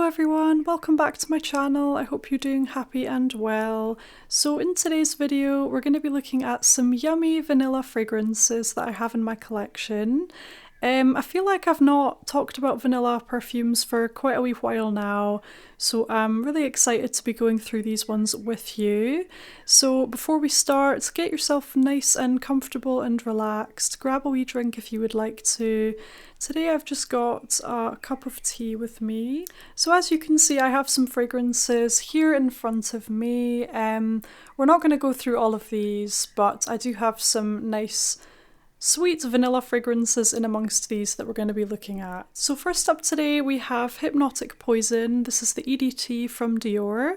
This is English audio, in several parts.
everyone, welcome back to my channel. I hope you're doing happy and well. So in today's video, we're going to be looking at some yummy vanilla fragrances that I have in my collection. I feel like I've not talked about vanilla perfumes for quite a wee while now, so I'm really excited to be going through these ones with you. So before we start, get yourself nice and comfortable and relaxed. Grab a wee drink if you would like to. Today I've just got a cup of tea with me. So as you can see, I have some fragrances here in front of me. We're not going to go through all of these, but I do have some nice sweet vanilla fragrances in amongst these that we're going to be looking at. So first up today we have Hypnotic Poison. This is the EDT from Dior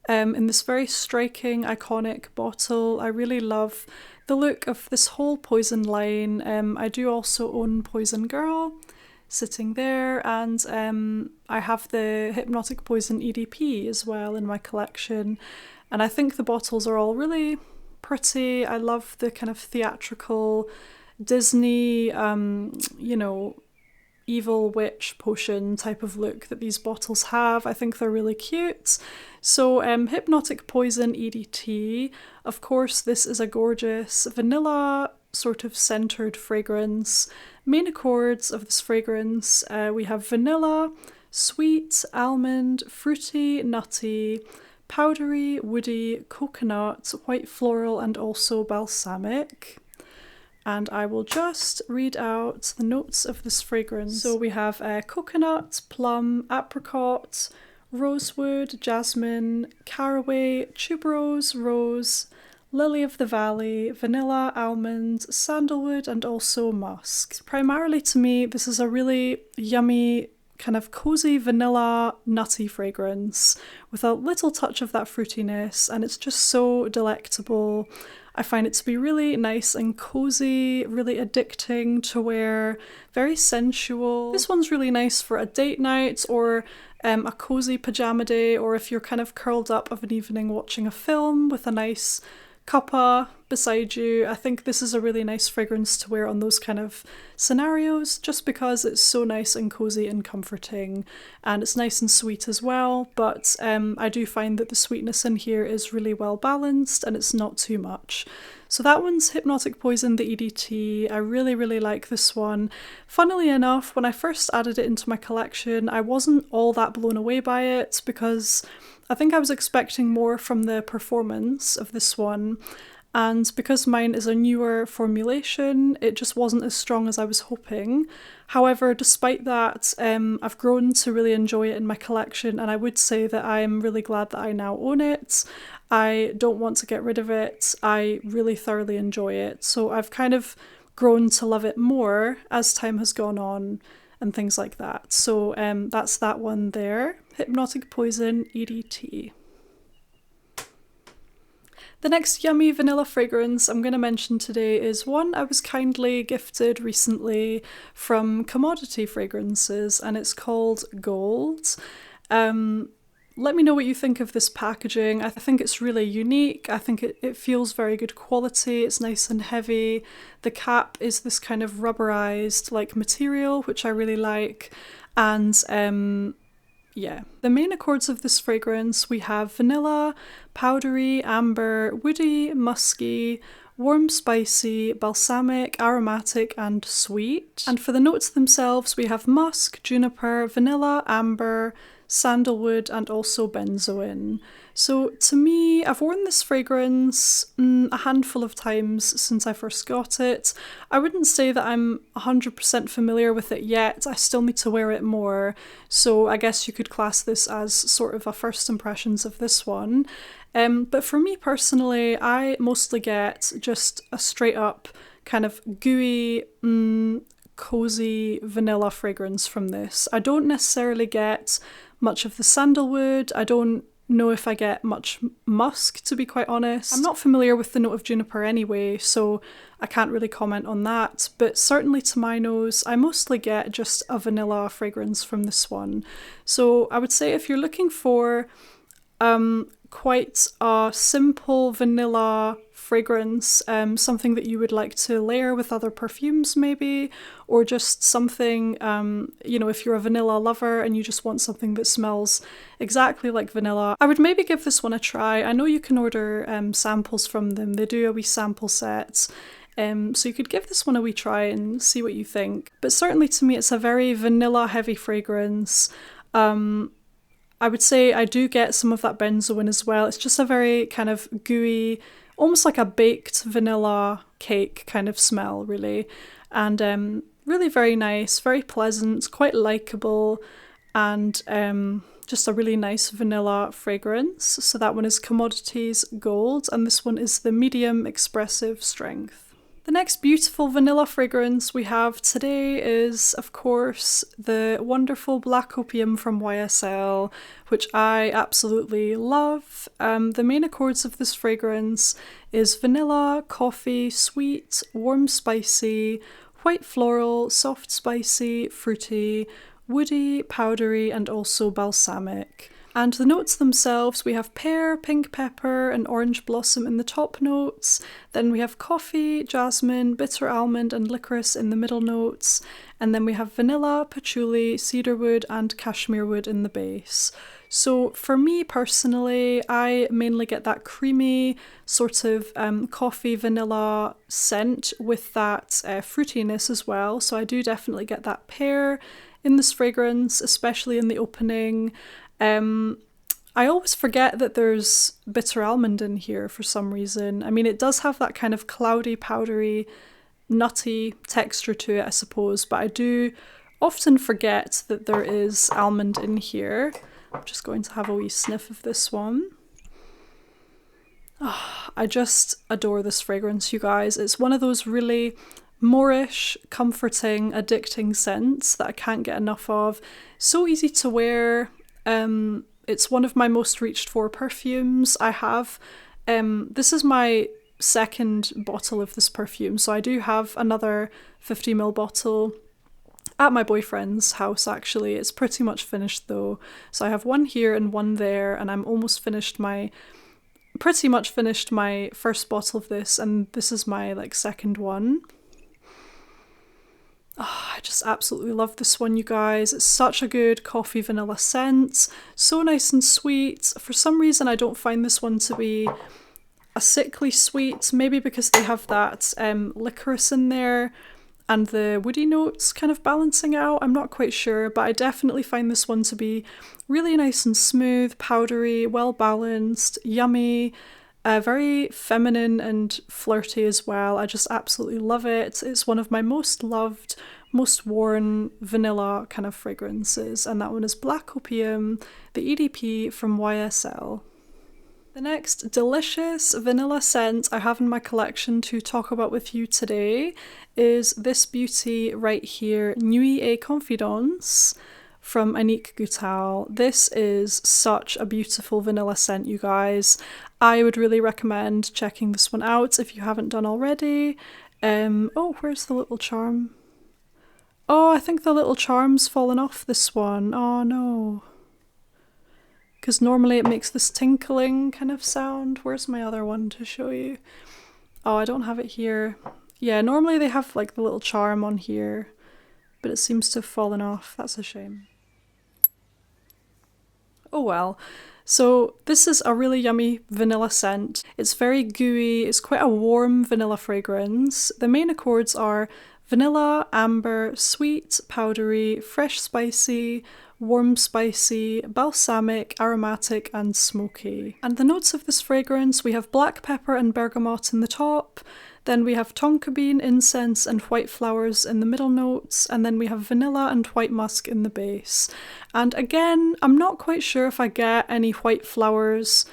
in this very striking, iconic bottle. I really love the look of this whole Poison line. I do also own Poison Girl sitting there, and I have the Hypnotic Poison EDP as well in my collection, and I think the bottles are all really pretty. I love the kind of theatrical Disney, you know, evil witch potion type of look that these bottles have. I think they're really cute. So Hypnotic Poison EDT, of course this is a gorgeous vanilla sort of centered fragrance. Main accords of this fragrance, we have vanilla, sweet, almond, fruity, nutty, powdery, woody, coconut, white floral, and also balsamic. And I will just read out the notes of this fragrance. So we have coconut, plum, apricot, rosewood, jasmine, caraway, tuberose, rose, lily of the valley, vanilla, almond, sandalwood, and also musk. Primarily to me, this is a really yummy, kind of cozy vanilla nutty fragrance with a little touch of that fruitiness, and it's just so delectable. I find it to be really nice and cozy, really addicting to wear, very sensual. This one's really nice for a date night or a cozy pajama day, or if you're kind of curled up of an evening watching a film with a nice cuppa beside you. I think this is a really nice fragrance to wear on those kind of scenarios, just because it's so nice and cozy and comforting, and it's nice and sweet as well, but I do find that the sweetness in here is really well balanced and it's not too much. So that one's Hypnotic Poison, the EDT. I really like this one. Funnily enough, when I first added it into my collection, I wasn't all that blown away by it, because I think I was expecting more from the performance of this one, and because mine is a newer formulation, it just wasn't as strong as I was hoping. However, despite that, I've grown to really enjoy it in my collection, and I would say that I'm really glad that I now own it. I don't want to get rid of it. I really thoroughly enjoy it. So I've kind of grown to love it more as time has gone on and things like that. So that's that one there, Hypnotic Poison EDT. The next yummy vanilla fragrance I'm going to mention today is one I was kindly gifted recently from Commodity Fragrances, and it's called Gold. Let me know what you think of this packaging. I think it's really unique. I think it feels very good quality. It's nice and heavy. The cap is this kind of rubberized like material, which I really like. And yeah, the main accords of this fragrance, we have vanilla, powdery, amber, woody, musky, warm spicy, balsamic, aromatic, and sweet. And for the notes themselves, we have musk, juniper, vanilla, amber, sandalwood, and also benzoin. So to me, I've worn this fragrance a handful of times since I first got it. I wouldn't say that I'm 100% familiar with it yet. I still need to wear it more. So I guess you could class this as sort of a first impressions of this one. But for me personally, I mostly get just a straight up kind of gooey, cozy vanilla fragrance from this. I don't necessarily get much of the sandalwood. I don't know if I get much musk, to be quite honest. I'm not familiar with the note of juniper anyway, so I can't really comment on that, but certainly to my nose, I mostly get just a vanilla fragrance from this one. So I would say if you're looking for quite a simple vanilla fragrance, something that you would like to layer with other perfumes maybe, or just something, you know, if you're a vanilla lover and you just want something that smells exactly like vanilla, I would maybe give this one a try. I know you can order samples from them. They do a wee sample set. So you could give this one a wee try and see what you think. But certainly to me it's a very vanilla heavy fragrance. I would say I do get some of that benzoin as well. It's just a very kind of gooey, almost like a baked vanilla cake kind of smell, really. And really very nice, very pleasant, quite likeable, and just a really nice vanilla fragrance. So that one is Commodities Gold, and this one is the medium expressive strength. The next beautiful vanilla fragrance we have today is, of course, the wonderful Black Opium from YSL, which I absolutely love. The main accords of this fragrance is vanilla, coffee, sweet, warm spicy, white floral, soft spicy, fruity, woody, powdery, and also balsamic. And the notes themselves, we have pear, pink pepper, and orange blossom in the top notes. Then we have coffee, jasmine, bitter almond, and licorice in the middle notes. And then we have vanilla, patchouli, cedarwood, and cashmere wood in the base. So for me personally, I mainly get that creamy sort of coffee vanilla scent with that fruitiness as well. So I do definitely get that pear in this fragrance, especially in the opening. I always forget that there's bitter almond in here for some reason. I mean, it does have that kind of cloudy, powdery, nutty texture to it, I suppose, but I do often forget that there is almond in here. I'm just going to have a wee sniff of this one. Oh, I just adore this fragrance, you guys. It's one of those really Moorish, comforting, addicting scents that I can't get enough of. So easy to wear. It's one of my most reached for perfumes. I have, this is my second bottle of this perfume, so I do have another 50ml bottle at my boyfriend's house actually. It's pretty much finished though. So I have one here and one there, and I'm almost pretty much finished my first bottle of this, and this is my like second one. Oh, I just absolutely love this one, you guys. It's such a good coffee vanilla scent. So nice and sweet. For some reason, I don't find this one to be a sickly sweet. Maybe because they have that licorice in there and the woody notes kind of balancing out. I'm not quite sure, but I definitely find this one to be really nice and smooth, powdery, well balanced, yummy. Very feminine and flirty as well. I just absolutely love it. It's one of my most loved, most worn vanilla kind of fragrances, and that one is Black Opium, the EDP from YSL. The next delicious vanilla scent I have in my collection to talk about with you today is this beauty right here, Nuit Confidence from Annick Goutal. This is such a beautiful vanilla scent, you guys. I would really recommend checking this one out if you haven't done already. Oh, where's the little charm? Oh, I think the little charm's fallen off this one. Oh no. Because normally it makes this tinkling kind of sound. Where's my other one to show you? Oh, I don't have it here. Yeah, normally they have like the little charm on here, but it seems to have fallen off. That's a shame. Oh well. So this is a really yummy vanilla scent. It's very gooey, it's quite a warm vanilla fragrance. The main accords are vanilla, amber, sweet, powdery, fresh spicy, warm spicy, balsamic, aromatic, and smoky. And the notes of this fragrance, we have black pepper and bergamot in the top, then we have tonka bean, incense, and white flowers in the middle notes, and then we have vanilla and white musk in the base. And again, I'm not quite sure if I get any white flowers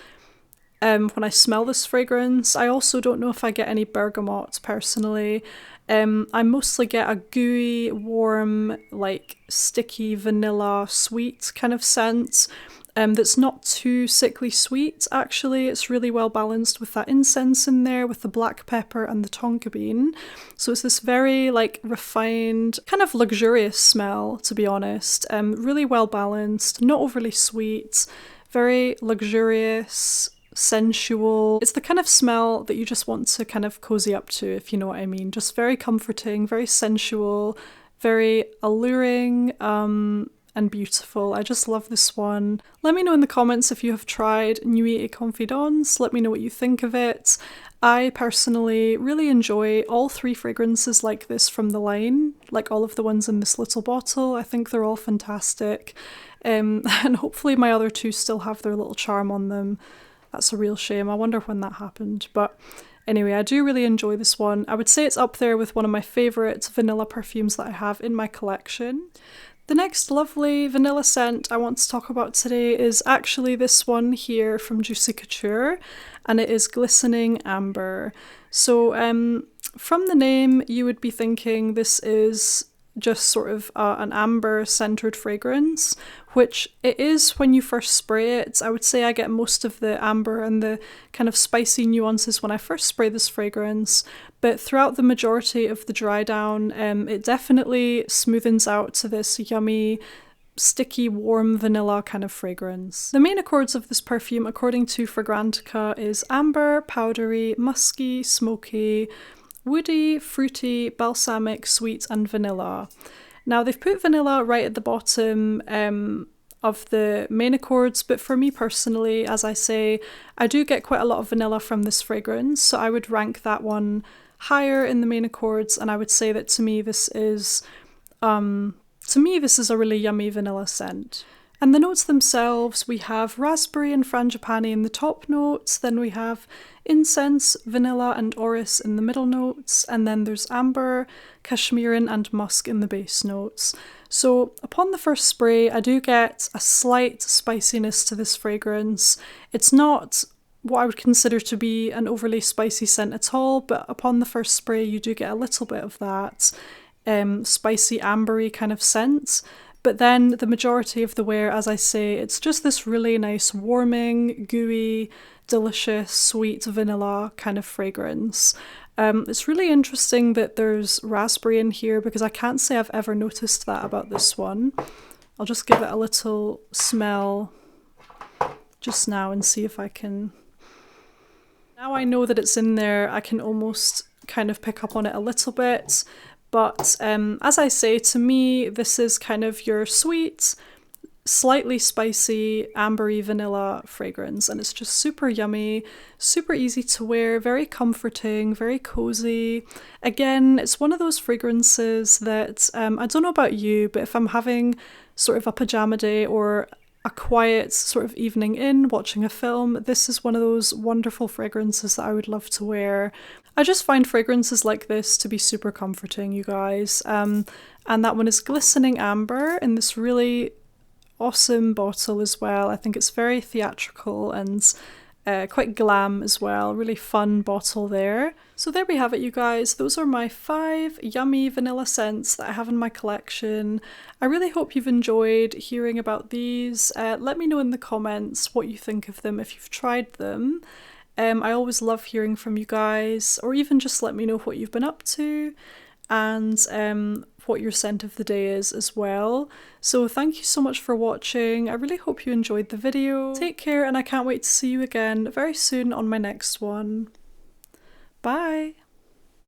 when I smell this fragrance. I also don't know if I get any bergamot personally. I mostly get a gooey, warm, like sticky vanilla sweet kind of scent. That's not too sickly sweet, actually. It's really well balanced with that incense in there, with the black pepper and the tonka bean. So it's this very like refined, kind of luxurious smell, to be honest. Really well balanced, not overly sweet, very luxurious, sensual. It's the kind of smell that you just want to kind of cozy up to, if you know what I mean. Just very comforting, very sensual, very alluring, and beautiful. I just love this one. Let me know in the comments if you have tried Nuit Confidence. Let me know what you think of it. I personally really enjoy all 3 fragrances like this from the line, like all of the ones in this little bottle. I think they're all fantastic. And hopefully my other 2 still have their little charm on them. That's a real shame. I wonder when that happened. But anyway, I do really enjoy this one. I would say it's up there with one of my favourite vanilla perfumes that I have in my collection. The next lovely vanilla scent I want to talk about today is actually this one here from Juicy Couture, and it is Glistening Amber. So from the name you would be thinking this is just sort of an amber centered fragrance, which it is when you first spray it. I would say I get most of the amber and the kind of spicy nuances when I first spray this fragrance, but throughout the majority of the dry down, it definitely smoothens out to this yummy, sticky, warm vanilla kind of fragrance. The main accords of this perfume, according to Fragrantica, is amber, powdery, musky, smoky, woody, fruity, balsamic, sweet, and vanilla. Now they've put vanilla right at the bottom of the main accords, but for me personally, as I say, I do get quite a lot of vanilla from this fragrance, so I would rank that one higher in the main accords, and I would say that to me this is a really yummy vanilla scent. And the notes themselves, we have raspberry and frangipani in the top notes, then we have incense, vanilla and orris in the middle notes, and then there's amber, cashmeran and musk in the base notes. So upon the first spray, I do get a slight spiciness to this fragrance. It's not what I would consider to be an overly spicy scent at all, but upon the first spray you do get a little bit of that spicy ambery kind of scent. But then the majority of the wear, as I say, it's just this really nice warming, gooey, delicious, sweet vanilla kind of fragrance. It's really interesting that there's raspberry in here because I can't say I've ever noticed that about this one. I'll just give it a little smell just now and see if I can... Now I know that it's in there, I can almost kind of pick up on it a little bit. But as I say, to me, this is kind of your sweet, slightly spicy, ambery vanilla fragrance. And it's just super yummy, super easy to wear, very comforting, very cozy. Again, it's one of those fragrances that, I don't know about you, but if I'm having sort of a pajama day or a quiet sort of evening in watching a film, this is one of those wonderful fragrances that I would love to wear. I just find fragrances like this to be super comforting, you guys. And that one is Glistening Amber in this really awesome bottle as well. I think it's very theatrical and quite glam as well. Really fun bottle there. So there we have it, you guys. Those are my 5 yummy vanilla scents that I have in my collection. I really hope you've enjoyed hearing about these. Let me know in the comments what you think of them if you've tried them. I always love hearing from you guys, or even just let me know what you've been up to and what your scent of the day is as well. So thank you so much for watching. I really hope you enjoyed the video. Take care, and I can't wait to see you again very soon on my next one. Bye!